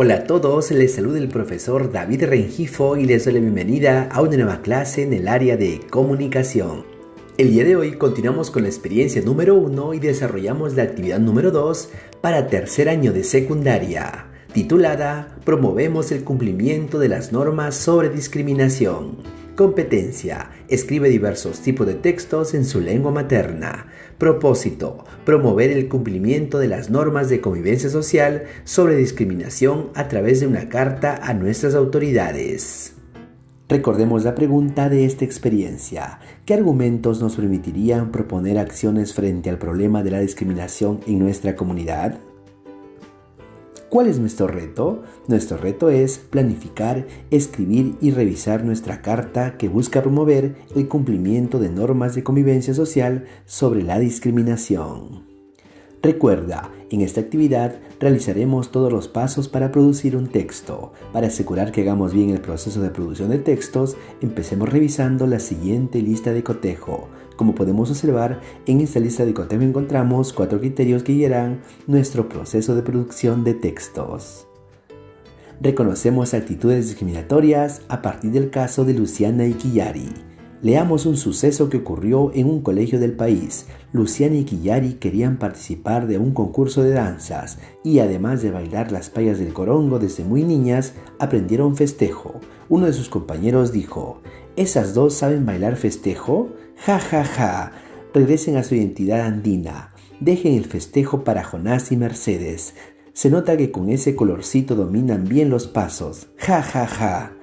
Hola a todos, les saluda el profesor David Rengifo y les doy la bienvenida a una nueva clase en el área de comunicación. El día de hoy continuamos con la experiencia número 1 y desarrollamos la actividad número 2 para tercer año de secundaria, titulada Promovemos el cumplimiento de las normas sobre discriminación. Competencia: escribe diversos tipos de textos en su lengua materna. Propósito: promover el cumplimiento de las normas de convivencia social sobre discriminación a través de una carta a nuestras autoridades. Recordemos la pregunta de esta experiencia. ¿Qué argumentos nos permitirían proponer acciones frente al problema de la discriminación en nuestra comunidad? ¿Cuál es nuestro reto? Nuestro reto es planificar, escribir y revisar nuestra carta que busca promover el cumplimiento de normas de convivencia social sobre la discriminación. Recuerda, en esta actividad realizaremos todos los pasos para producir un texto. Para asegurar que hagamos bien el proceso de producción de textos, empecemos revisando la siguiente lista de cotejo. Como podemos observar, en esta lista de cotejo encontramos 4 criterios que guiarán nuestro proceso de producción de textos. Reconocemos actitudes discriminatorias a partir del caso de Luciana y Quillari. Leamos un suceso que ocurrió en un colegio del país. Luciana y Quillari querían participar de un concurso de danzas y además de bailar las payas del corongo desde muy niñas, aprendieron festejo. Uno de sus compañeros dijo: ¿esas dos saben bailar festejo? ¡Ja, ja, ja! Regresen a su identidad andina. Dejen el festejo para Jonás y Mercedes. Se nota que con ese colorcito dominan bien los pasos. ¡Ja, ja, ja!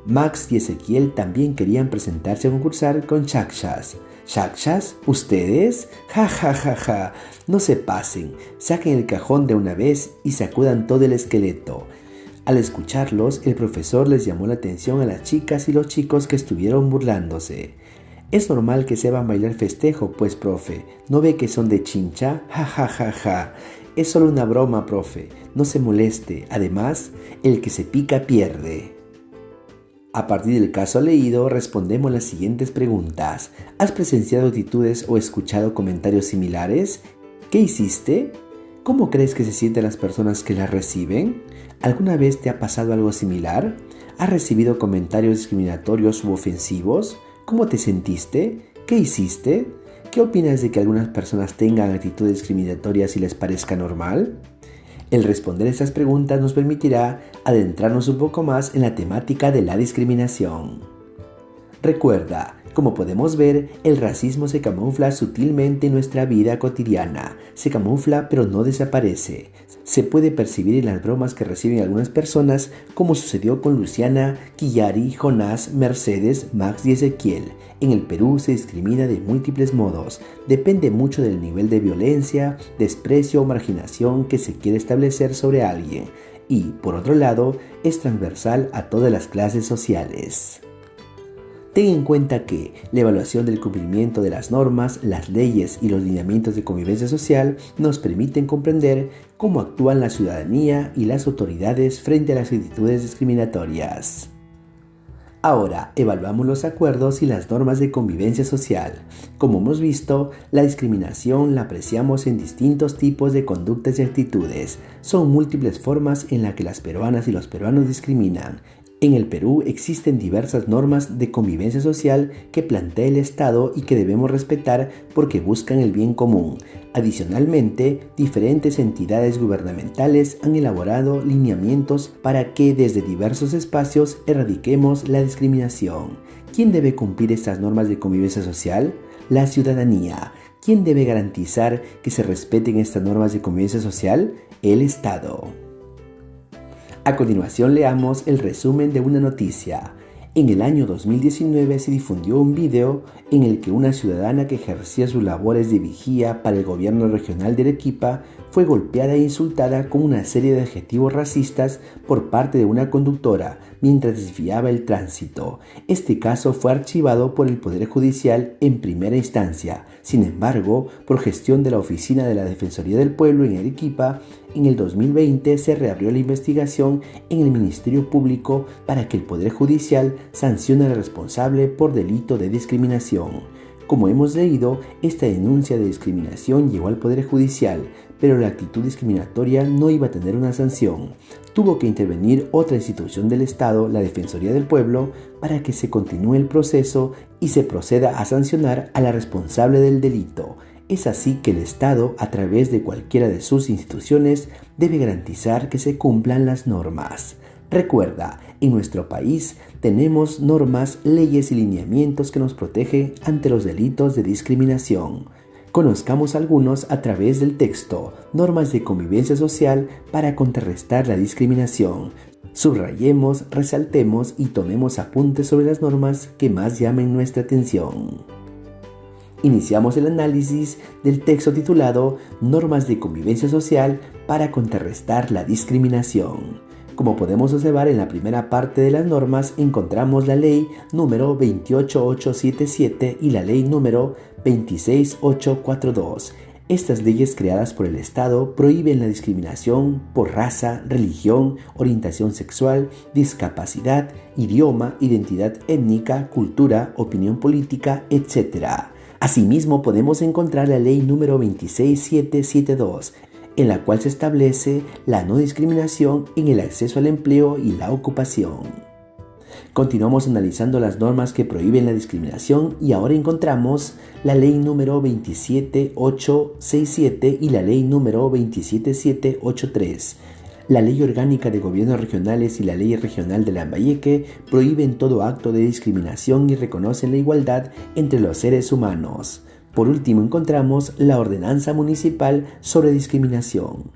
Max y Ezequiel también querían presentarse a concursar con Chakshas. ¿Chakshas? ¿Ustedes? ¡Ja, ja, ja, ja! No se pasen, saquen el cajón de una vez y sacudan todo el esqueleto. Al escucharlos, el profesor les llamó la atención a las chicas y los chicos que estuvieron burlándose. Es normal que sepan bailar festejo, pues, profe. ¿No ve que son de Chincha? ¡Ja, ja, ja, ja! Es solo una broma, profe. No se moleste. Además, el que se pica pierde. A partir del caso leído, respondemos las siguientes preguntas. ¿Has presenciado actitudes o escuchado comentarios similares? ¿Qué hiciste? ¿Cómo crees que se sienten las personas que las reciben? ¿Alguna vez te ha pasado algo similar? ¿Has recibido comentarios discriminatorios u ofensivos? ¿Cómo te sentiste? ¿Qué hiciste? ¿Qué opinas de que algunas personas tengan actitudes discriminatorias y les parezca normal? El responder estas preguntas nos permitirá adentrarnos un poco más en la temática de la discriminación. Recuerda, como podemos ver, el racismo se camufla sutilmente en nuestra vida cotidiana. Se camufla pero no desaparece. Se puede percibir en las bromas que reciben algunas personas, como sucedió con Luciana, Quillari, Jonás, Mercedes, Max y Ezequiel. En el Perú se discrimina de múltiples modos. Depende mucho del nivel de violencia, desprecio o marginación que se quiere establecer sobre alguien. Y, por otro lado, es transversal a todas las clases sociales. Ten en cuenta que la evaluación del cumplimiento de las normas, las leyes y los lineamientos de convivencia social nos permiten comprender cómo actúan la ciudadanía y las autoridades frente a las actitudes discriminatorias. Ahora, evaluamos los acuerdos y las normas de convivencia social. Como hemos visto, la discriminación la apreciamos en distintos tipos de conductas y actitudes. Son múltiples formas en las que las peruanas y los peruanos discriminan. En el Perú existen diversas normas de convivencia social que plantea el Estado y que debemos respetar porque buscan el bien común. Adicionalmente, diferentes entidades gubernamentales han elaborado lineamientos para que desde diversos espacios erradiquemos la discriminación. ¿Quién debe cumplir estas normas de convivencia social? La ciudadanía. ¿Quién debe garantizar que se respeten estas normas de convivencia social? El Estado. A continuación leamos el resumen de una noticia. En el año 2019 se difundió un video en el que una ciudadana que ejercía sus labores de vigía para el gobierno regional de Arequipa fue golpeada e insultada con una serie de adjetivos racistas por parte de una conductora mientras desviaba el tránsito. Este caso fue archivado por el Poder Judicial en primera instancia. Sin embargo, por gestión de la Oficina de la Defensoría del Pueblo en Arequipa, en el 2020 se reabrió la investigación en el Ministerio Público para que el Poder Judicial sancione al responsable por delito de discriminación. Como hemos leído, esta denuncia de discriminación llegó al Poder Judicial, pero la actitud discriminatoria no iba a tener una sanción. Tuvo que intervenir otra institución del Estado, la Defensoría del Pueblo, para que se continúe el proceso y se proceda a sancionar a la responsable del delito. Es así que el Estado, a través de cualquiera de sus instituciones, debe garantizar que se cumplan las normas. Recuerda, en nuestro país tenemos normas, leyes y lineamientos que nos protegen ante los delitos de discriminación. Conozcamos algunos a través del texto, normas de convivencia social para contrarrestar la discriminación. Subrayemos, resaltemos y tomemos apuntes sobre las normas que más llamen nuestra atención. Iniciamos el análisis del texto titulado Normas de convivencia social para contrarrestar la discriminación. Como podemos observar, en la primera parte de las normas encontramos la ley número 28877 y la ley número 26842. Estas leyes creadas por el Estado prohíben la discriminación por raza, religión, orientación sexual, discapacidad, idioma, identidad étnica, cultura, opinión política, etc. Asimismo, podemos encontrar la ley número 26772, en la cual se establece la no discriminación en el acceso al empleo y la ocupación. Continuamos analizando las normas que prohíben la discriminación y ahora encontramos la ley número 27867 y la ley número 27783. La Ley Orgánica de Gobiernos Regionales y la Ley Regional de Lambayeque prohíben todo acto de discriminación y reconocen la igualdad entre los seres humanos. Por último, encontramos la Ordenanza Municipal sobre Discriminación.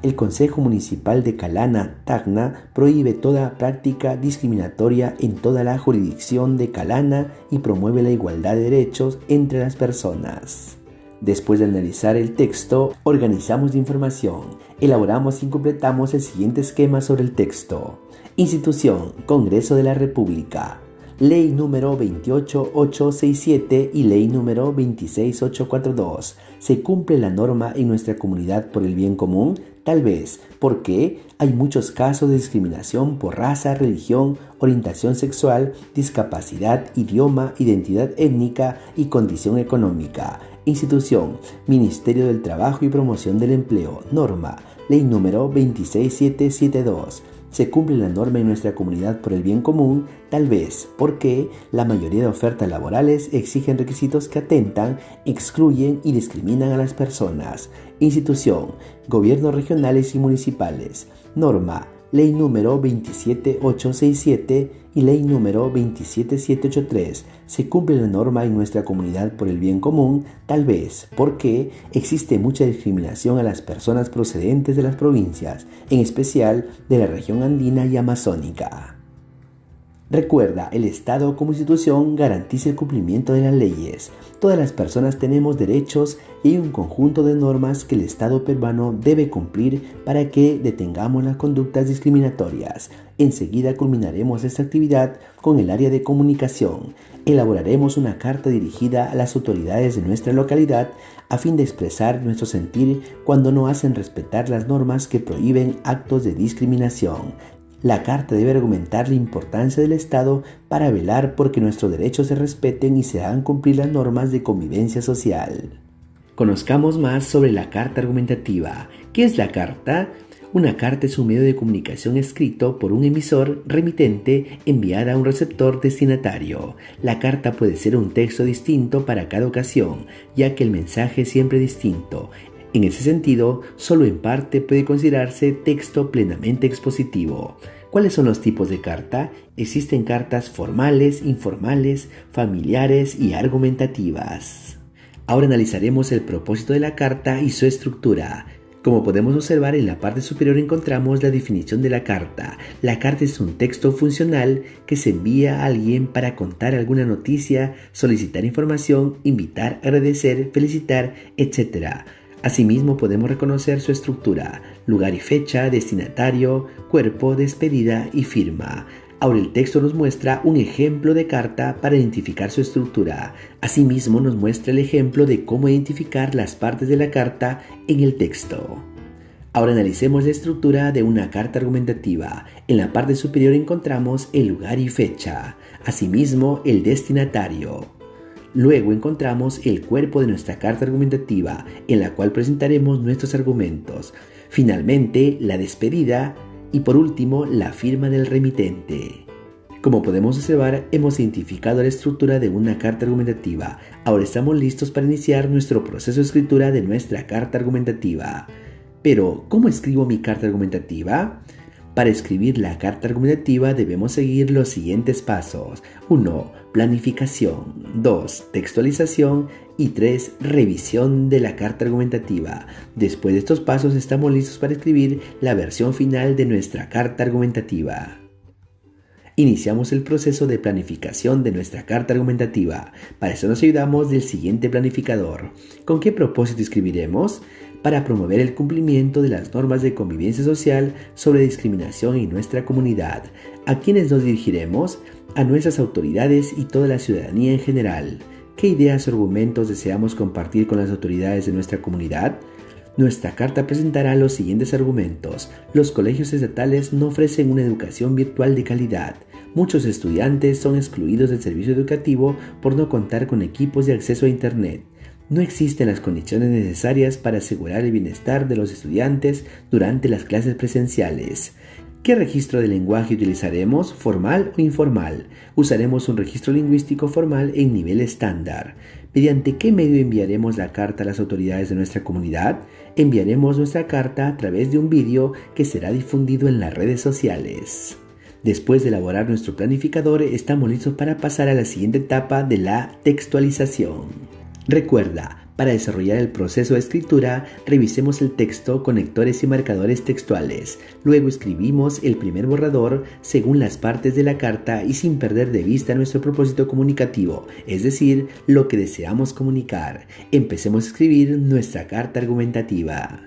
El Consejo Municipal de Calana, Tacna, prohíbe toda práctica discriminatoria en toda la jurisdicción de Calana y promueve la igualdad de derechos entre las personas. Después de analizar el texto, organizamos la información, elaboramos y completamos el siguiente esquema sobre el texto. Institución, Congreso de la República. Ley número 28867 y ley número 26842. ¿Se cumple la norma en nuestra comunidad por el bien común? Tal vez, porque hay muchos casos de discriminación por raza, religión, orientación sexual, discapacidad, idioma, identidad étnica y condición económica. Institución, Ministerio del Trabajo y Promoción del Empleo. Norma, ley número 26772. ¿Se cumple la norma en nuestra comunidad por el bien común? Tal vez, porque la mayoría de ofertas laborales exigen requisitos que atentan, excluyen y discriminan a las personas. Institución, Gobiernos regionales y municipales. Norma, ley número 27867 y ley número 27783. ¿Se cumple la norma en nuestra comunidad por el bien común? Tal vez, porque existe mucha discriminación a las personas procedentes de las provincias, en especial de la región andina y amazónica. Recuerda, el Estado como institución garantiza el cumplimiento de las leyes. Todas las personas tenemos derechos y hay un conjunto de normas que el Estado peruano debe cumplir para que detengamos las conductas discriminatorias. Enseguida culminaremos esta actividad con el área de comunicación. Elaboraremos una carta dirigida a las autoridades de nuestra localidad a fin de expresar nuestro sentir cuando no hacen respetar las normas que prohíben actos de discriminación. La carta debe argumentar la importancia del Estado para velar por que nuestros derechos se respeten y se hagan cumplir las normas de convivencia social. Conozcamos más sobre la carta argumentativa. ¿Qué es la carta? Una carta es un medio de comunicación escrito por un emisor remitente enviada a un receptor destinatario. La carta puede ser un texto distinto para cada ocasión, ya que el mensaje es siempre distinto. En ese sentido, solo en parte puede considerarse texto plenamente expositivo. ¿Cuáles son los tipos de carta? Existen cartas formales, informales, familiares y argumentativas. Ahora analizaremos el propósito de la carta y su estructura. Como podemos observar, en la parte superior encontramos la definición de la carta. La carta es un texto funcional que se envía a alguien para contar alguna noticia, solicitar información, invitar, agradecer, felicitar, etc. Asimismo, podemos reconocer su estructura: lugar y fecha, destinatario, cuerpo, despedida y firma. Ahora el texto nos muestra un ejemplo de carta para identificar su estructura. Asimismo, nos muestra el ejemplo de cómo identificar las partes de la carta en el texto. Ahora analicemos la estructura de una carta argumentativa. En la parte superior encontramos el lugar y fecha. Asimismo, el destinatario. Luego encontramos el cuerpo de nuestra carta argumentativa, en la cual presentaremos nuestros argumentos. Finalmente, la despedida y por último, la firma del remitente. Como podemos observar, hemos identificado la estructura de una carta argumentativa. Ahora estamos listos para iniciar nuestro proceso de escritura de nuestra carta argumentativa. Pero, ¿cómo escribo mi carta argumentativa? Para escribir la carta argumentativa debemos seguir los siguientes pasos. 1. Planificación. 2. Textualización. Y 3. Revisión de la carta argumentativa. Después de estos pasos estamos listos para escribir la versión final de nuestra carta argumentativa. Iniciamos el proceso de planificación de nuestra carta argumentativa. Para eso nos ayudamos del siguiente planificador. ¿Con qué propósito escribiremos? Para promover el cumplimiento de las normas de convivencia social sobre discriminación en nuestra comunidad. ¿A quiénes nos dirigiremos? A nuestras autoridades y toda la ciudadanía en general. ¿Qué ideas o argumentos deseamos compartir con las autoridades de nuestra comunidad? Nuestra carta presentará los siguientes argumentos. Los colegios estatales no ofrecen una educación virtual de calidad. Muchos estudiantes son excluidos del servicio educativo por no contar con equipos de acceso a Internet. No existen las condiciones necesarias para asegurar el bienestar de los estudiantes durante las clases presenciales. ¿Qué registro de lenguaje utilizaremos? ¿Formal o informal? Usaremos un registro lingüístico formal en nivel estándar. ¿Mediante qué medio enviaremos la carta a las autoridades de nuestra comunidad? Enviaremos nuestra carta a través de un vídeo que será difundido en las redes sociales. Después de elaborar nuestro planificador, estamos listos para pasar a la siguiente etapa de la textualización. Recuerda, para desarrollar el proceso de escritura, revisemos el texto con lectores y marcadores textuales. Luego escribimos el primer borrador según las partes de la carta y sin perder de vista nuestro propósito comunicativo, es decir, lo que deseamos comunicar. Empecemos a escribir nuestra carta argumentativa.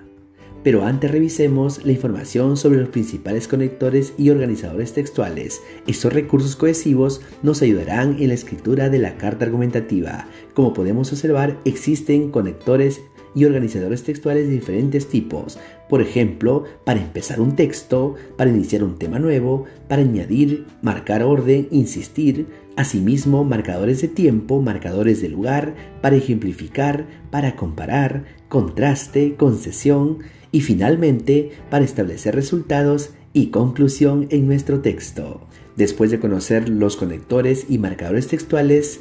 Pero antes revisemos la información sobre los principales conectores y organizadores textuales. Estos recursos cohesivos nos ayudarán en la escritura de la carta argumentativa. Como podemos observar, existen conectores y organizadores textuales de diferentes tipos. Por ejemplo, para empezar un texto, para iniciar un tema nuevo, para añadir, marcar orden, insistir. Asimismo, marcadores de tiempo, marcadores de lugar, para ejemplificar, para comparar, contraste, concesión. Y finalmente, para establecer resultados y conclusión en nuestro texto. Después de conocer los conectores y marcadores textuales,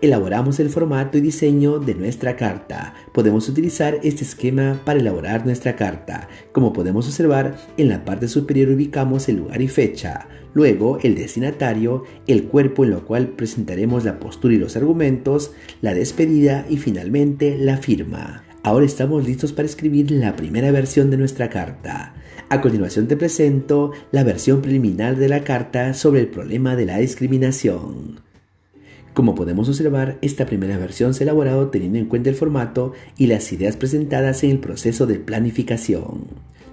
elaboramos el formato y diseño de nuestra carta. Podemos utilizar este esquema para elaborar nuestra carta. Como podemos observar, en la parte superior ubicamos el lugar y fecha. Luego, el destinatario, el cuerpo en lo cual presentaremos la postura y los argumentos, la despedida y finalmente la firma. Ahora estamos listos para escribir la primera versión de nuestra carta. A continuación te presento la versión preliminar de la carta sobre el problema de la discriminación. Como podemos observar, esta primera versión se ha elaborado teniendo en cuenta el formato y las ideas presentadas en el proceso de planificación.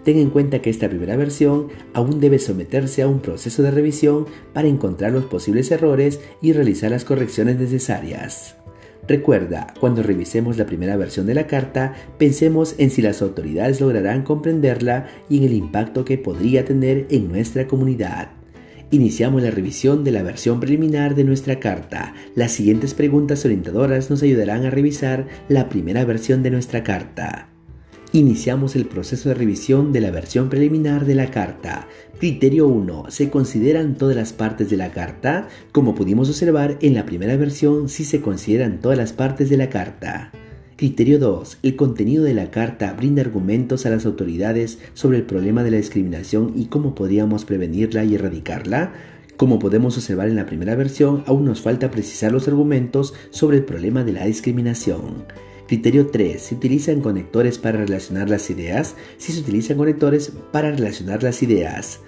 Ten en cuenta que esta primera versión aún debe someterse a un proceso de revisión para encontrar los posibles errores y realizar las correcciones necesarias. Recuerda, cuando revisemos la primera versión de la carta, pensemos en si las autoridades lograrán comprenderla y en el impacto que podría tener en nuestra comunidad. Iniciamos la revisión de la versión preliminar de nuestra carta. Las siguientes preguntas orientadoras nos ayudarán a revisar la primera versión de nuestra carta. Iniciamos el proceso de revisión de la versión preliminar de la carta. Criterio 1. ¿Se consideran todas las partes de la carta? Como pudimos observar, en la primera versión sí se consideran todas las partes de la carta. Criterio 2. El contenido de la carta brinda argumentos a las autoridades sobre el problema de la discriminación y cómo podríamos prevenirla y erradicarla. Como podemos observar en la primera versión, aún nos falta precisar los argumentos sobre el problema de la discriminación. Criterio 3. ¿Se utilizan conectores para relacionar las ideas? Sí se utilizan conectores para relacionar las ideas.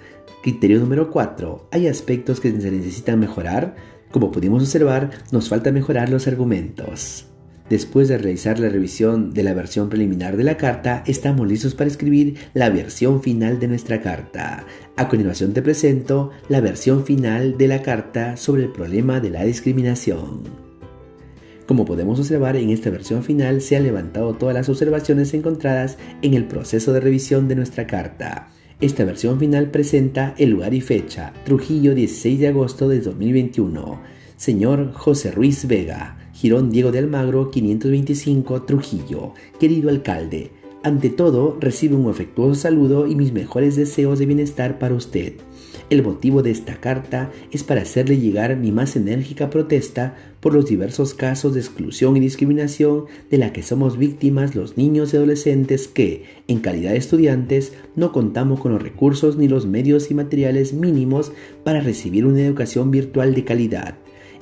Criterio número 4. ¿Hay aspectos que se necesitan mejorar? Como pudimos observar, nos falta mejorar los argumentos. Después de realizar la revisión de la versión preliminar de la carta, estamos listos para escribir la versión final de nuestra carta. A continuación te presento la versión final de la carta sobre el problema de la discriminación. Como podemos observar, en esta versión final se han levantado todas las observaciones encontradas en el proceso de revisión de nuestra carta. Esta versión final presenta el lugar y fecha: Trujillo, 16 de agosto de 2021. Señor José Ruiz Vega, Girón Diego de Almagro, 525, Trujillo. Querido alcalde, ante todo, recibe un afectuoso saludo y mis mejores deseos de bienestar para usted. El motivo de esta carta es para hacerle llegar mi más enérgica protesta por los diversos casos de exclusión y discriminación de la que somos víctimas los niños y adolescentes que, en calidad de estudiantes, no contamos con los recursos ni los medios y materiales mínimos para recibir una educación virtual de calidad.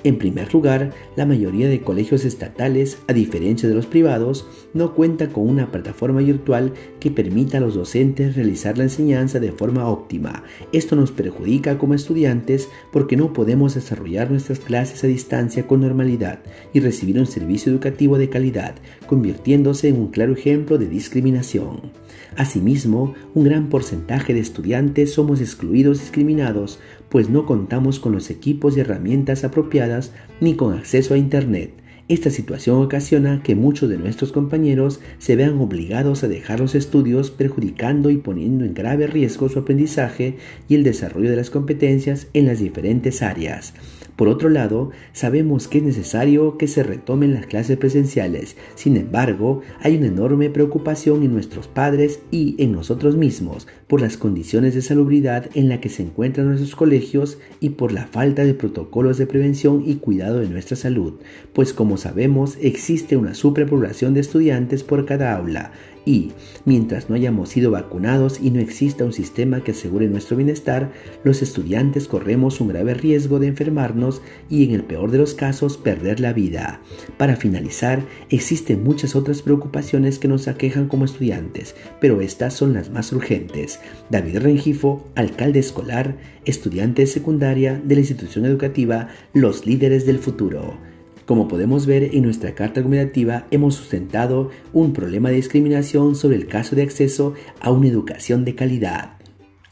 En primer lugar, la mayoría de colegios estatales, a diferencia de los privados, no cuenta con una plataforma virtual que permita a los docentes realizar la enseñanza de forma óptima. Esto nos perjudica como estudiantes porque no podemos desarrollar nuestras clases a distancia con normalidad y recibir un servicio educativo de calidad, convirtiéndose en un claro ejemplo de discriminación. Asimismo, un gran porcentaje de estudiantes somos excluidos y discriminados, pues no contamos con los equipos y herramientas apropiadas ni con acceso a Internet. Esta situación ocasiona que muchos de nuestros compañeros se vean obligados a dejar los estudios, perjudicando y poniendo en grave riesgo su aprendizaje y el desarrollo de las competencias en las diferentes áreas. Por otro lado, sabemos que es necesario que se retomen las clases presenciales. Sin embargo, hay una enorme preocupación en nuestros padres y en nosotros mismos por las condiciones de salubridad en la que se encuentran nuestros colegios y por la falta de protocolos de prevención y cuidado de nuestra salud, pues como sabemos existe una superpoblación de estudiantes por cada aula y, mientras no hayamos sido vacunados y no exista un sistema que asegure nuestro bienestar, los estudiantes corremos un grave riesgo de enfermarnos y, en el peor de los casos, perder la vida. Para finalizar, existen muchas otras preocupaciones que nos aquejan como estudiantes, pero estas son las más urgentes. David Rengifo, alcalde escolar, estudiante de secundaria de la institución educativa Los Líderes del Futuro. Como podemos ver en nuestra carta comunicativa, hemos sustentado un problema de discriminación sobre el caso de acceso a una educación de calidad.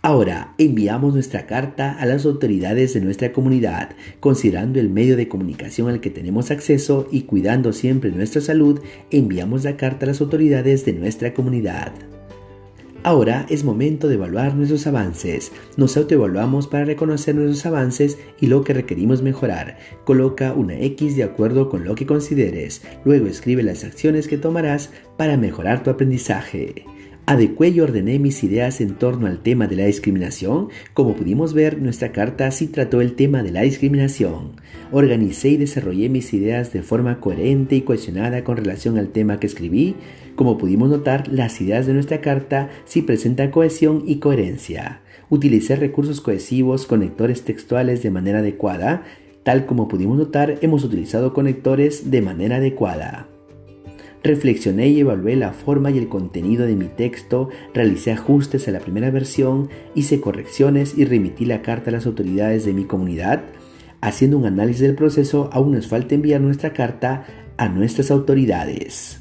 Ahora enviamos nuestra carta a las autoridades de nuestra comunidad, considerando el medio de comunicación al que tenemos acceso y cuidando siempre nuestra salud, enviamos la carta a las autoridades de nuestra comunidad. Ahora es momento de evaluar nuestros avances. Nos autoevaluamos para reconocer nuestros avances y lo que requerimos mejorar. Coloca una X de acuerdo con lo que consideres. Luego escribe las acciones que tomarás para mejorar tu aprendizaje. Adecué y ordené mis ideas en torno al tema de la discriminación. Como pudimos ver, nuestra carta sí trató el tema de la discriminación. Organicé y desarrollé mis ideas de forma coherente y cohesionada con relación al tema que escribí. Como pudimos notar, las ideas de nuestra carta sí presentan cohesión y coherencia. Utilicé recursos cohesivos, conectores textuales de manera adecuada. Tal como pudimos notar, hemos utilizado conectores de manera adecuada. Reflexioné y evalué la forma y el contenido de mi texto, realicé ajustes a la primera versión, hice correcciones y remití la carta a las autoridades de mi comunidad. Haciendo un análisis del proceso, aún nos falta enviar nuestra carta a nuestras autoridades.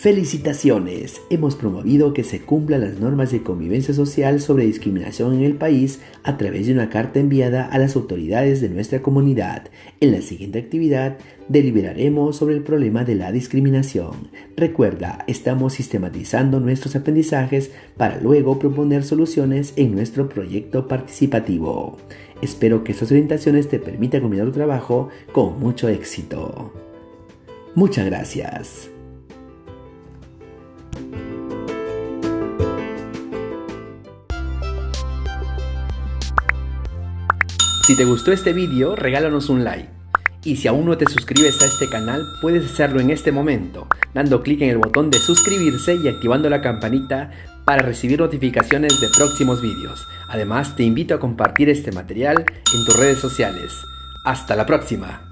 ¡Felicitaciones! Hemos promovido que se cumplan las normas de convivencia social sobre discriminación en el país a través de una carta enviada a las autoridades de nuestra comunidad. En la siguiente actividad deliberaremos sobre el problema de la discriminación. Recuerda, estamos sistematizando nuestros aprendizajes para luego proponer soluciones en nuestro proyecto participativo. Espero que estas orientaciones te permitan culminar tu trabajo con mucho éxito. Muchas gracias. Si te gustó este vídeo, regálanos un like. Y si aún no te suscribes a este canal, puedes hacerlo en este momento, dando clic en el botón de suscribirse y activando la campanita para recibir notificaciones de próximos vídeos. Además, te invito a compartir este material en tus redes sociales. ¡Hasta la próxima!